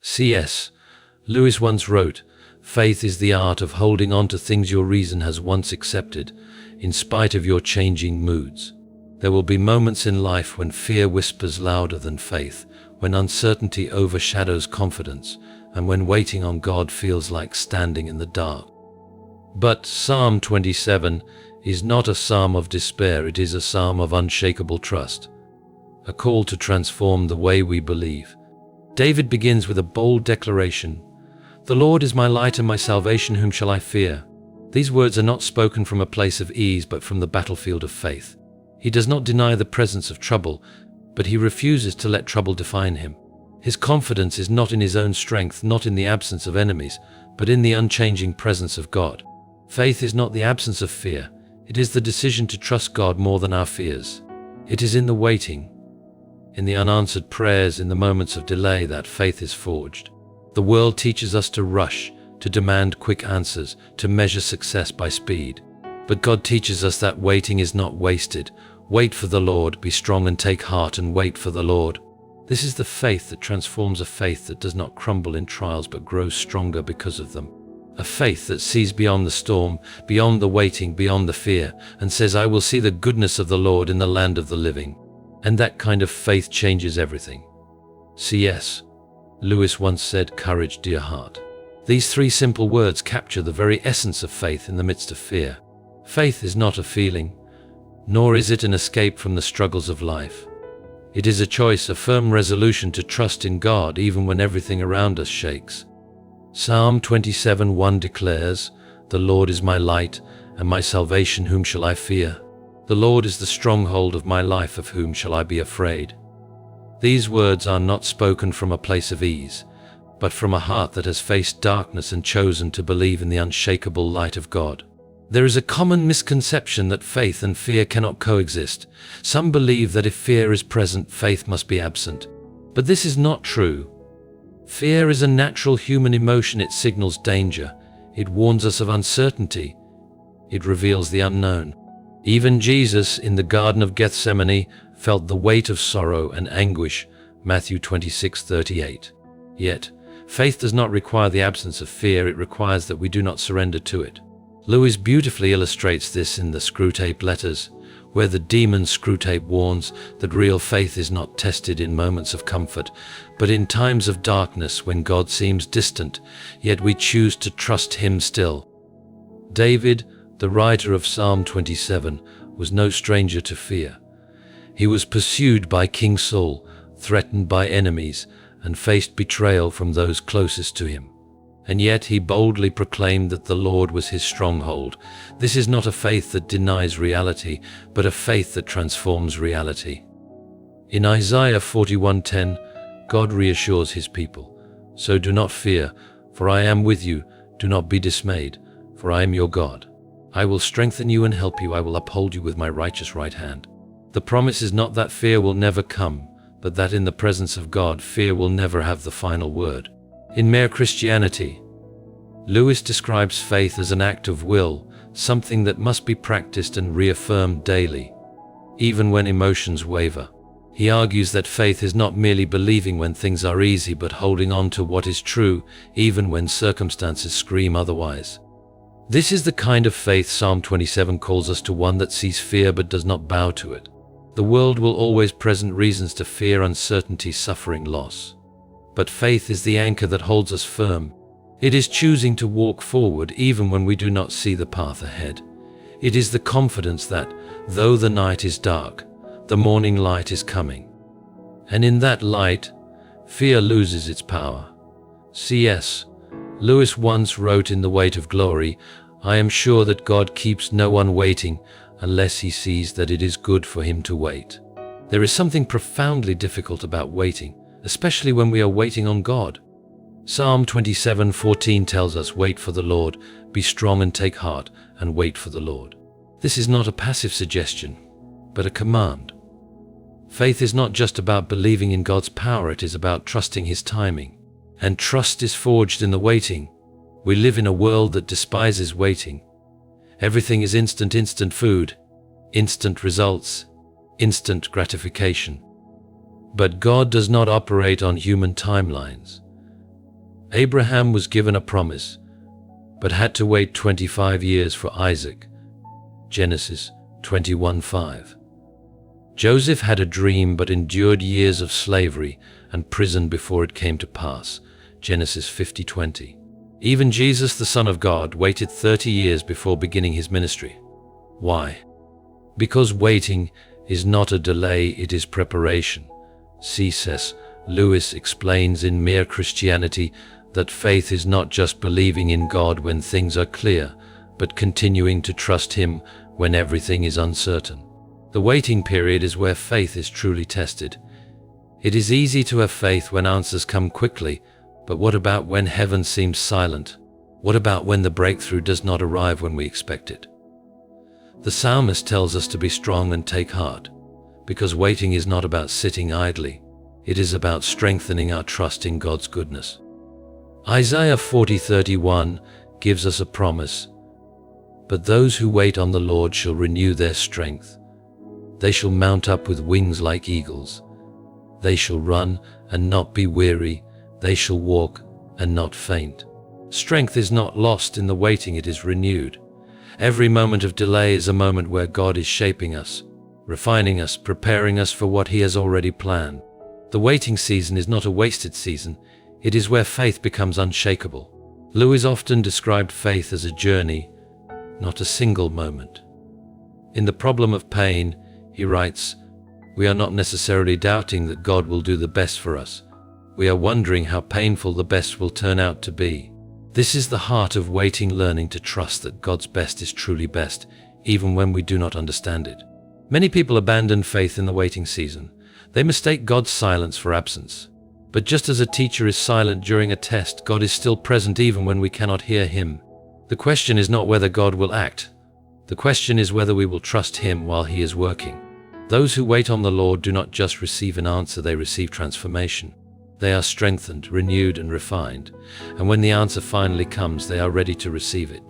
C.S. Lewis once wrote, "Faith is the art of holding on to things your reason has once accepted, in spite of your changing moods." There will be moments in life when fear whispers louder than faith, when uncertainty overshadows confidence, and when waiting on God feels like standing in the dark. But Psalm 27 is not a psalm of despair, it is a psalm of unshakable trust, a call to transform the way we believe. David begins with a bold declaration, "The Lord is my light and my salvation, whom shall I fear?" These words are not spoken from a place of ease, but from the battlefield of faith. He does not deny the presence of trouble, but he refuses to let trouble define him. His confidence is not in his own strength, not in the absence of enemies, but in the unchanging presence of God. Faith is not the absence of fear, it is the decision to trust God more than our fears. It is in the waiting, in the unanswered prayers, in the moments of delay that faith is forged. The world teaches us to rush, to demand quick answers, to measure success by speed. But God teaches us that waiting is not wasted. Wait for the Lord, be strong and take heart and wait for the Lord. This is the faith that transforms, a faith that does not crumble in trials but grows stronger because of them. A faith that sees beyond the storm, beyond the waiting, beyond the fear, and says, "I will see the goodness of the Lord in the land of the living." And that kind of faith changes everything. C.S. Lewis once said, "Courage, dear heart." These three simple words capture the very essence of faith in the midst of fear. Faith is not a feeling, nor is it an escape from the struggles of life. It is a choice, a firm resolution to trust in God even when everything around us shakes. Psalm 27:1 declares, "The Lord is my light and my salvation, whom shall I fear? The Lord is the stronghold of my life, of whom shall I be afraid?" These words are not spoken from a place of ease, but from a heart that has faced darkness and chosen to believe in the unshakable light of God. There is a common misconception that faith and fear cannot coexist. Some believe that if fear is present, faith must be absent. But this is not true. Fear is a natural human emotion. It signals danger. It warns us of uncertainty. It reveals the unknown. Even Jesus in the Garden of Gethsemane felt the weight of sorrow and anguish, Matthew 26:38. Yet, faith does not require the absence of fear, it requires that we do not surrender to it. Lewis beautifully illustrates this in the Screwtape Letters, where the demon Screwtape warns that real faith is not tested in moments of comfort, but in times of darkness when God seems distant, yet we choose to trust Him still. David, the writer of Psalm 27, was no stranger to fear. He was pursued by King Saul, threatened by enemies, and faced betrayal from those closest to him. And yet he boldly proclaimed that the Lord was his stronghold. This is not a faith that denies reality, but a faith that transforms reality. In Isaiah 41:10, God reassures his people, "So do not fear, for I am with you. Do not be dismayed, for I am your God. I will strengthen you and help you. I will uphold you with my righteous right hand." The promise is not that fear will never come, but that in the presence of God, fear will never have the final word. In Mere Christianity, Lewis describes faith as an act of will, something that must be practiced and reaffirmed daily, even when emotions waver. He argues that faith is not merely believing when things are easy, but holding on to what is true, even when circumstances scream otherwise. This is the kind of faith Psalm 27 calls us to, one that sees fear but does not bow to it. The world will always present reasons to fear, uncertainty, suffering, loss. But faith is the anchor that holds us firm. It is choosing to walk forward even when we do not see the path ahead. It is the confidence that, though the night is dark, the morning light is coming. And in that light, fear loses its power. C.S. Lewis once wrote in The Weight of Glory, "I am sure that God keeps no one waiting unless he sees that it is good for him to wait." There is something profoundly difficult about waiting, especially when we are waiting on God. Psalm 27:14 tells us, "Wait for the Lord, be strong and take heart, and wait for the Lord." This is not a passive suggestion, but a command. Faith is not just about believing in God's power, it is about trusting His timing. And trust is forged in the waiting. We live in a world that despises waiting. Everything is instant food, instant results, instant gratification. But God does not operate on human timelines. Abraham was given a promise, but had to wait 25 years for Isaac. Genesis 21:5. Joseph had a dream but endured years of slavery and prison before it came to pass. Genesis 50:20. Even Jesus, the Son of God, waited 30 years before beginning his ministry. Why? Because waiting is not a delay, it is preparation. C.S. Lewis explains in Mere Christianity that faith is not just believing in God when things are clear, but continuing to trust Him when everything is uncertain. The waiting period is where faith is truly tested. It is easy to have faith when answers come quickly, but what about when heaven seems silent? What about when the breakthrough does not arrive when we expect it? The psalmist tells us to be strong and take heart, because waiting is not about sitting idly. It is about strengthening our trust in God's goodness. Isaiah 40:31 gives us a promise. But those who wait on the Lord shall renew their strength. They shall mount up with wings like eagles. They shall run and not be weary. They shall walk and not faint. Strength is not lost in the waiting, it is renewed. Every moment of delay is a moment where God is shaping us, refining us, preparing us for what He has already planned. The waiting season is not a wasted season. It is where faith becomes unshakable. Lewis often described faith as a journey, not a single moment. In The Problem of Pain, he writes, "We are not necessarily doubting that God will do the best for us. We are wondering how painful the best will turn out to be." This is the heart of waiting, learning to trust that God's best is truly best, even when we do not understand it. Many people abandon faith in the waiting season. They mistake God's silence for absence. But just as a teacher is silent during a test, God is still present even when we cannot hear Him. The question is not whether God will act. The question is whether we will trust Him while He is working. Those who wait on the Lord do not just receive an answer, they receive transformation. They are strengthened, renewed, and refined. And when the answer finally comes, they are ready to receive it.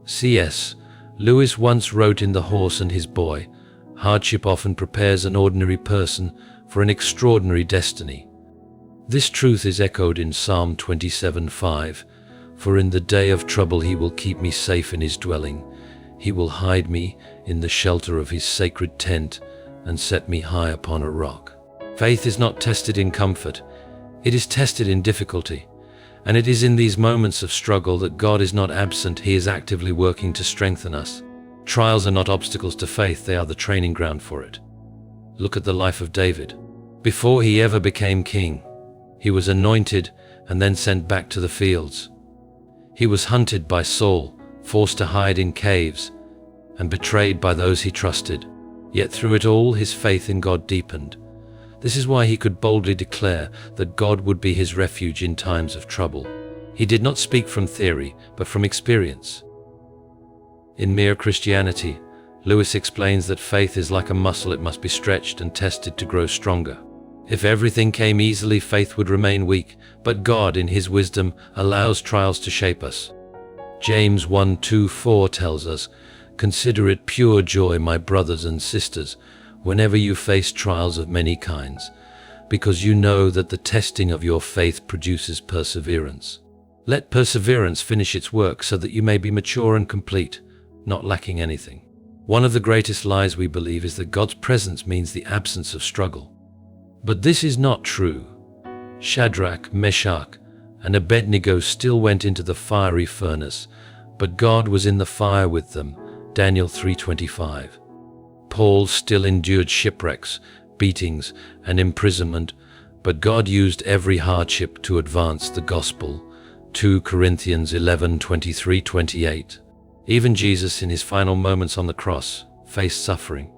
C.S. Lewis once wrote in The Horse and His Boy, "Hardship often prepares an ordinary person for an extraordinary destiny." This truth is echoed in Psalm 27:5, "For in the day of trouble He will keep me safe in His dwelling. He will hide me in the shelter of His sacred tent and set me high upon a rock." Faith is not tested in comfort. It is tested in difficulty. And it is in these moments of struggle that God is not absent. He is actively working to strengthen us. Trials are not obstacles to faith, they are the training ground for it. Look at the life of David. Before he ever became king, he was anointed and then sent back to the fields. He was hunted by Saul, forced to hide in caves, and betrayed by those he trusted. Yet through it all, his faith in God deepened. This is why he could boldly declare that God would be his refuge in times of trouble. He did not speak from theory, but from experience. In Mere Christianity, Lewis explains that faith is like a muscle. It must be stretched and tested to grow stronger. If everything came easily, faith would remain weak, but God, in His wisdom, allows trials to shape us. James 1:2-4 tells us, "Consider it pure joy, my brothers and sisters, whenever you face trials of many kinds, because you know that the testing of your faith produces perseverance. Let perseverance finish its work so that you may be mature and complete, not lacking anything." One of the greatest lies we believe is that God's presence means the absence of struggle. But this is not true. Shadrach, Meshach, and Abednego still went into the fiery furnace, but God was in the fire with them. Daniel 3:25. Paul still endured shipwrecks, beatings, and imprisonment, but God used every hardship to advance the gospel. 2 Corinthians 11:23-28. Even Jesus, in his final moments on the cross, faced suffering.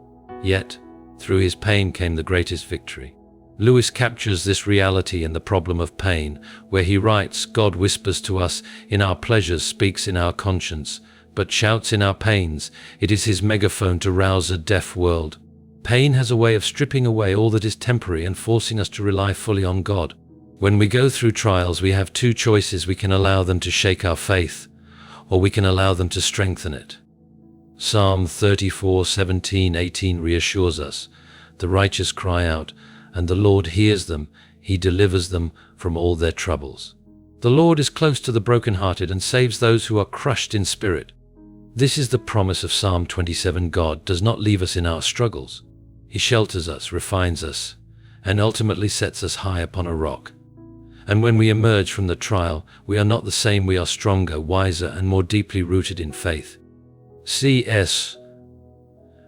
Yet, through his pain came the greatest victory. Lewis captures this reality in The Problem of Pain, where he writes, "God whispers to us in our pleasures, speaks in our conscience, but shouts in our pains. It is his megaphone to rouse a deaf world." Pain has a way of stripping away all that is temporary and forcing us to rely fully on God. When we go through trials, we have two choices. We can allow them to shake our faith, or we can allow them to strengthen it. Psalm 34:17-18 reassures us, "The righteous cry out, and the Lord hears them. He delivers them from all their troubles." The Lord is close to the brokenhearted and saves those who are crushed in spirit. This is the promise of Psalm 27. God does not leave us in our struggles. He shelters us, refines us, and ultimately sets us high upon a rock. And when we emerge from the trial, we are not the same. We are stronger, wiser, and more deeply rooted in faith. C.S.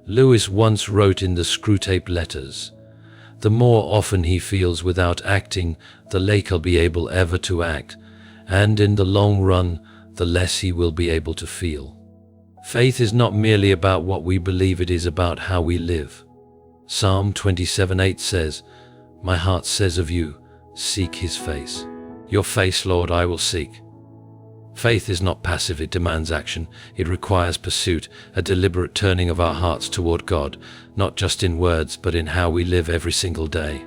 Lewis once wrote in the Screwtape Letters, "The more often he feels without acting, the less he'll be able ever to act, and in the long run, the less he will be able to feel." Faith is not merely about what we believe, it is about how we live. Psalm 27:8 says, "My heart says of you, seek his face. Your face, Lord, I will seek." Faith is not passive, it demands action. It requires pursuit, a deliberate turning of our hearts toward God, not just in words, but in how we live every single day.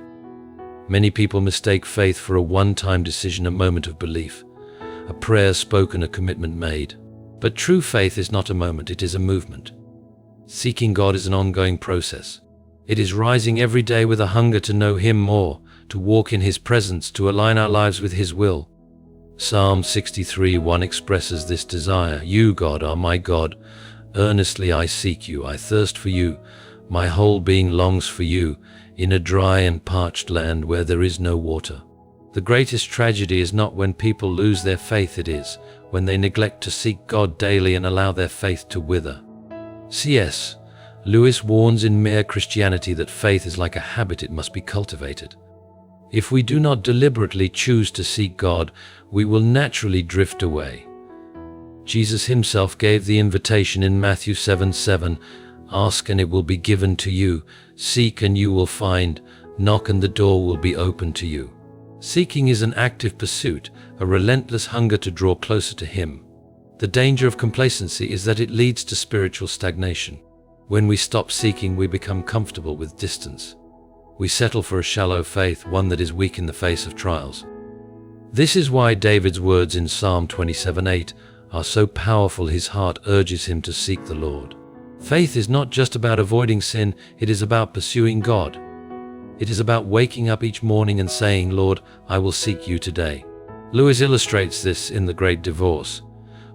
Many people mistake faith for a one-time decision, a moment of belief, a prayer spoken, a commitment made. But true faith is not a moment, it is a movement. Seeking God is an ongoing process. It is rising every day with a hunger to know Him more, to walk in His presence, to align our lives with His will. Psalm 63:1 expresses this desire. "You, God, are my God. Earnestly I seek you. I thirst for you. My whole being longs for you, in a dry and parched land where there is no water." The greatest tragedy is not when people lose their faith, it is when they neglect to seek God daily and allow their faith to wither. C.S. Lewis warns in Mere Christianity that faith is like a habit, it must be cultivated. If we do not deliberately choose to seek God, we will naturally drift away. Jesus himself gave the invitation in Matthew 7:7, "Ask and it will be given to you, seek and you will find, knock and the door will be open to you." Seeking is an active pursuit, a relentless hunger to draw closer to Him. The danger of complacency is that it leads to spiritual stagnation. When we stop seeking, we become comfortable with distance. We settle for a shallow faith, one that is weak in the face of trials. This is why David's words in Psalm 27:8 are so powerful. His heart urges him to seek the Lord. Faith is not just about avoiding sin, it is about pursuing God. It is about waking up each morning and saying, "Lord, I will seek you today." Lewis illustrates this in The Great Divorce,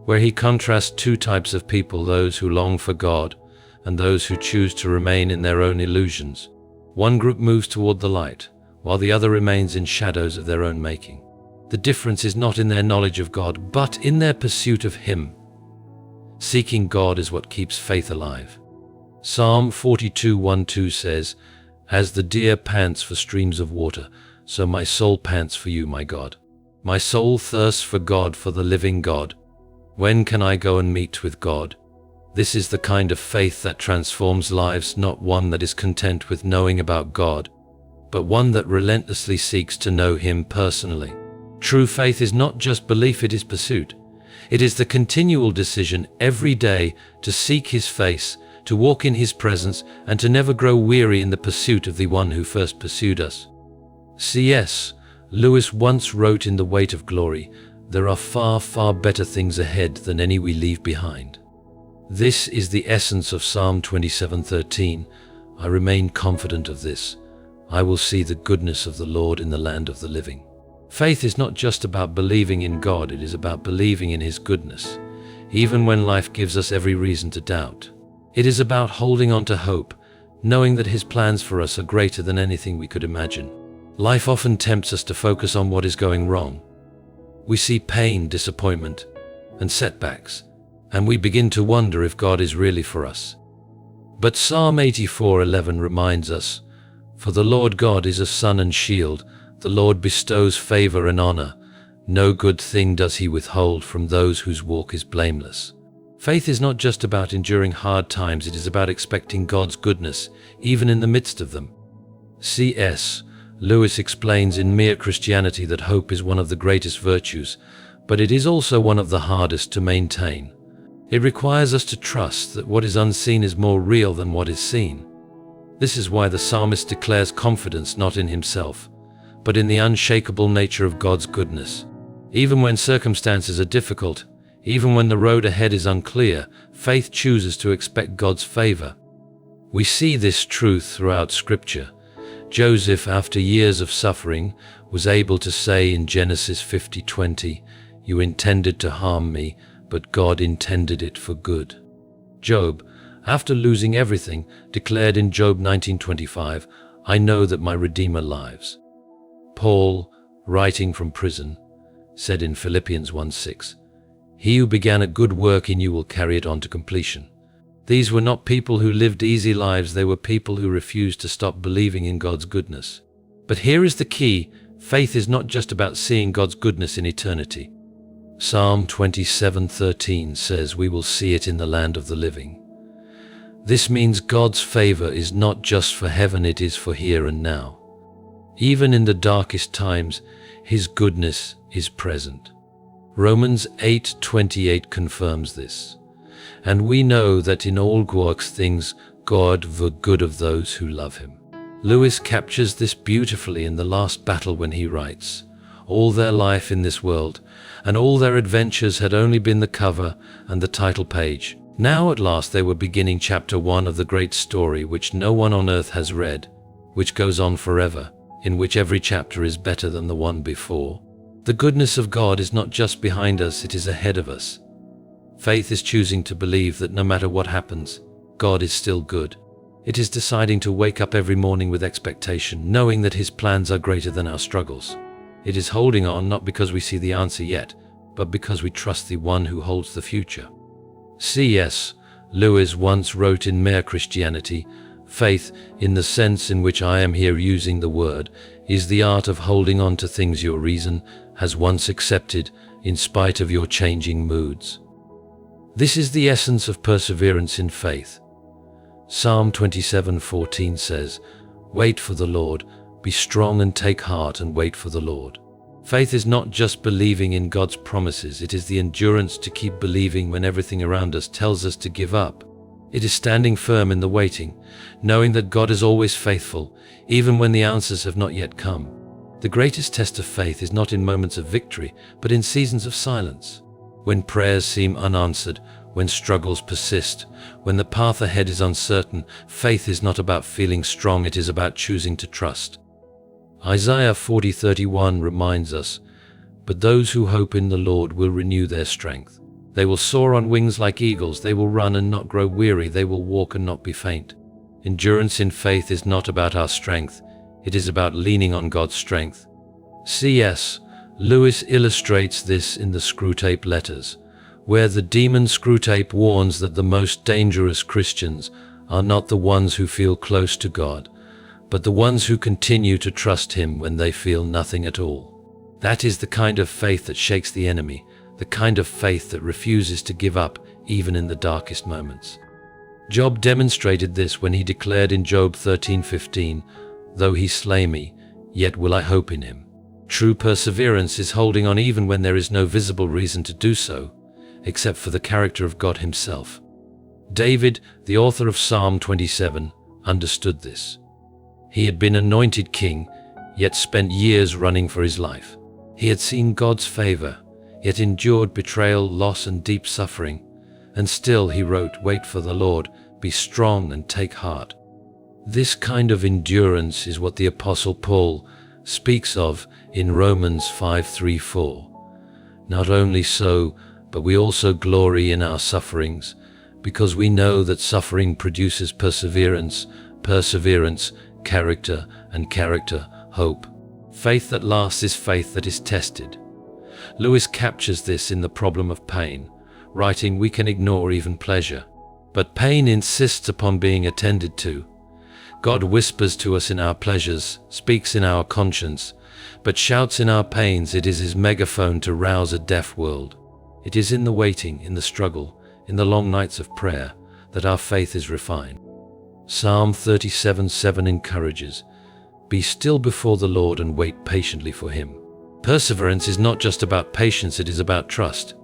where he contrasts two types of people, those who long for God and those who choose to remain in their own illusions. One group moves toward the light, while the other remains in shadows of their own making. The difference is not in their knowledge of God, but in their pursuit of Him. Seeking God is what keeps faith alive. Psalm 42:1-2 says, "As the deer pants for streams of water, so my soul pants for you, my God. My soul thirsts for God, for the living God. When can I go and meet with God?" This is the kind of faith that transforms lives, not one that is content with knowing about God, but one that relentlessly seeks to know Him personally. True faith is not just belief, it is pursuit. It is the continual decision every day to seek His face, to walk in His presence, and to never grow weary in the pursuit of the one who first pursued us. C.S. Lewis once wrote in The Weight of Glory, "There are far, far better things ahead than any we leave behind." This is the essence of Psalm 27:13. "I remain confident of this. I will see the goodness of the Lord in the land of the living." Faith is not just about believing in God, it is about believing in His goodness, even when life gives us every reason to doubt. It is about holding on to hope, knowing that His plans for us are greater than anything we could imagine. Life often tempts us to focus on what is going wrong. We see pain, disappointment, and setbacks, and we begin to wonder if God is really for us. But Psalm 84:11 reminds us, "For the Lord God is a sun and shield. The Lord bestows favor and honor. No good thing does He withhold from those whose walk is blameless." Faith is not just about enduring hard times, it is about expecting God's goodness, even in the midst of them. C.S. Lewis explains in Mere Christianity that hope is one of the greatest virtues, but it is also one of the hardest to maintain. It requires us to trust that what is unseen is more real than what is seen. This is why the psalmist declares confidence not in himself, but in the unshakable nature of God's goodness. Even when circumstances are difficult, even when the road ahead is unclear, faith chooses to expect God's favor. We see this truth throughout Scripture. Joseph, after years of suffering, was able to say in Genesis 50:20, "You intended to harm me, but God intended it for good." Job, after losing everything, declared in Job 19:25, "I know that my Redeemer lives." Paul, writing from prison, said in Philippians 1:6, "He who began a good work in you will carry it on to completion." These were not people who lived easy lives, they were people who refused to stop believing in God's goodness. But here is the key: faith is not just about seeing God's goodness in eternity. Psalm 27:13 says we will see it in the land of the living. This means God's favor is not just for heaven, it is for here and now. Even in the darkest times, His goodness is present. Romans 8:28 confirms this. And we know that in all works things God the good of those who love Him. Lewis captures this beautifully in The Last Battle when he writes, "All their life in this world, and all their adventures had only been the cover and the title page. Now at last they were beginning chapter 1 of the great story which no one on earth has read, which goes on forever, in which every chapter is better than the one before. The goodness of God is not just behind us, it is ahead of us." Faith is choosing to believe that no matter what happens, God is still good. It is deciding to wake up every morning with expectation, knowing that His plans are greater than our struggles. It is holding on not because we see the answer yet, but because we trust the one who holds the future. C.S. Lewis once wrote in Mere Christianity, "Faith, in the sense in which I am here using the word, is the art of holding on to things your reason has once accepted in spite of your changing moods." This is the essence of perseverance in faith. Psalm 27:14 says, "Wait for the Lord, be strong and take heart and wait for the Lord." Faith is not just believing in God's promises, it is the endurance to keep believing when everything around us tells us to give up. It is standing firm in the waiting, knowing that God is always faithful, even when the answers have not yet come. The greatest test of faith is not in moments of victory, but in seasons of silence. When prayers seem unanswered, when struggles persist, when the path ahead is uncertain, faith is not about feeling strong, it is about choosing to trust. Isaiah 40:31 reminds us, "But those who hope in the Lord will renew their strength. They will soar on wings like eagles, they will run and not grow weary, they will walk and not be faint." Endurance in faith is not about our strength, it is about leaning on God's strength. C.S. Lewis illustrates this in the Screwtape Letters, where the demon Screwtape warns that the most dangerous Christians are not the ones who feel close to God, but the ones who continue to trust Him when they feel nothing at all. That is the kind of faith that shakes the enemy, the kind of faith that refuses to give up even in the darkest moments. Job demonstrated this when he declared in Job 13:15, "Though He slay me, yet will I hope in Him." True perseverance is holding on even when there is no visible reason to do so, except for the character of God Himself. David, the author of Psalm 27, understood this. He had been anointed king, yet spent years running for his life. He had seen God's favor, yet endured betrayal, loss, and deep suffering. And still he wrote, "Wait for the Lord, be strong and take heart." This kind of endurance is what the Apostle Paul speaks of in Romans 5:3-4. "Not only so, but we also glory in our sufferings, because we know that suffering produces perseverance, perseverance, character, and character, hope." Faith that lasts is faith that is tested. Lewis captures this in The Problem of Pain, writing, "We can ignore even pleasure, but pain insists upon being attended to. God whispers to us in our pleasures, speaks in our conscience, but shouts in our pains. It is His megaphone to rouse a deaf world. It is in the waiting, in the struggle, in the long nights of prayer, that our faith is refined." Psalm 37:7 encourages, "Be still before the Lord and wait patiently for Him." Perseverance is not just about patience, it is about trust.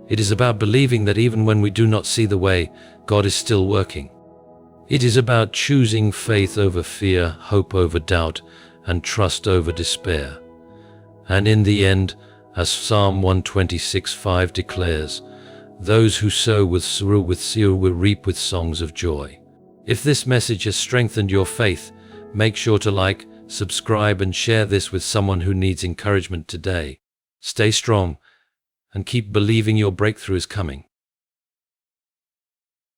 It is about believing that even when we do not see the way, God is still working. It is about choosing faith over fear, hope over doubt, and trust over despair. And in the end, as Psalm 126:5 declares, "Those who sow with sorrow will reap with songs of joy." If this message has strengthened your faith, make sure to like, subscribe and share this with someone who needs encouragement today. Stay strong and keep believing your breakthrough is coming.